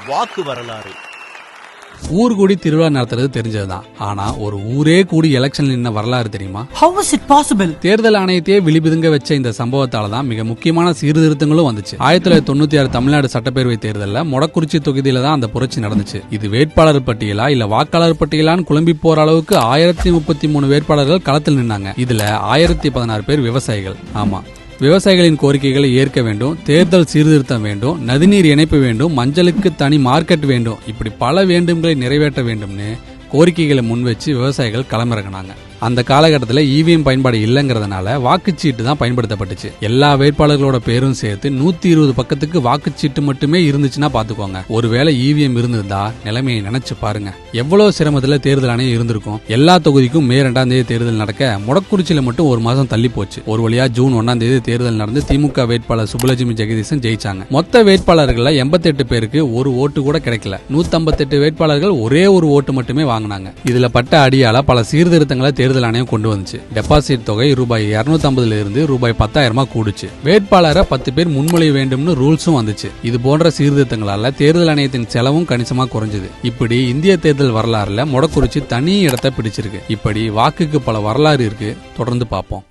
வாக்கு வரலாறு. ஊர் கூடி திருவிழா நடத்துறது தெரிஞ்சதுதான். ஆனா ஒரு ஊரே கூடி எலெக்ஷன் நின்ன வரலாறு தெரியுமா? How was it possible? தேர்தல் ஆணையத்தையே விழிபிதுங்க வச்ச இந்த சம்பவத்தால தான் மிக முக்கியமான சீர்திருத்தங்களும் வந்துச்சு. 1996 தமிழ்நாடு சட்டப்பேரவை தேர்தல்ல மொடக்குறிச்சி தொகுதியில தான் அந்த புரட்சி நடந்துச்சு. இது வேட்பாளர் பட்டியலா இல்ல வாக்காளர் பட்டியலான்னு குழம்பி போற அளவுக்கு 1033 வேட்பாளர்கள் களத்தில் நின்னாங்க. இதுல 1016 பேர் விவசாயிகள். ஆமா, விவசாயிகளின் கோரிக்கைகளை ஏற்க வேண்டும், தேர்தல் சீர்திருத்தம் வேண்டும், நதிநீர் இணைப்பு வேண்டும், மஞ்சளுக்கு தனி மார்க்கெட் வேண்டும், இப்படி பல வேண்டும்களை நிறைவேற்ற வேண்டும்னு கோரிக்கைகளை முன்வச்சு விவசாயிகள் களமிறங்கினாங்க. அந்த காலகட்டத்தில் இவிஎம் பயன்பாடு இல்லங்கிறதுனால வாக்குச்சீட்டு தான் பயன்படுத்தப்பட்டுச்சு. எல்லா வேட்பாளர்களோட பேரும் சேர்த்து 120 பக்கத்துக்கு வாக்குச்சீட்டு மட்டுமே இருந்துச்சுன்னா பாத்துக்கோங்க. ஒருவேளை இவிஎம் இருந்திருந்தா நிலைமையை நினைச்சு பாருங்க, எவ்வளவு சிரமத்துல தேர்தல் ஆணையம் இருந்திருக்கும். எல்லா தொகுதிக்கும் மே 2ஆம் தேதி தேர்தல் நடக்க மொடக்குறிச்சியில மட்டும் ஒரு மாசம் தள்ளி போச்சு. ஒரு வழியா ஜூன் 1ஆம் தேதி தேர்தல் நடந்து திமுக வேட்பாளர் சுப்புலட்சுமி ஜெகதீசன் ஜெயிச்சாங்க. மொத்த வேட்பாளர்கள் 88 பேருக்கு ஒரு ஓட்டு கூட கிடைக்கல. 158 வேட்பாளர்கள் ஒரே ஒரு ஓட்டு மட்டுமே வாங்கினாங்க. இதுல பட்ட அடியால பல சீர்திருத்தங்களை தேர்தல் ஆணையம் கொண்டு வந்துச்சு. டெபாசிட் தொகை ரூபாய் 250 இருந்து ரூபாய் 10,000 கூடுச்சு. வேட்பாளரை 10 பேர் முன்மொழிய வேண்டும்னு ரூல்ஸும் வந்துச்சு. இது போன்ற சீர்திருத்தங்களால தேர்தல் ஆணையத்தின் செலவும் கணிசமா குறைஞ்சது. இப்படி இந்திய தேர்தல் வரலாறுல மொடக்குறிச்சி தனி இடத்தை பிடிச்சிருக்கு. இப்படி வாக்குக்கு பல வரலாறு இருக்கு. தொடர்ந்து பார்ப்போம்.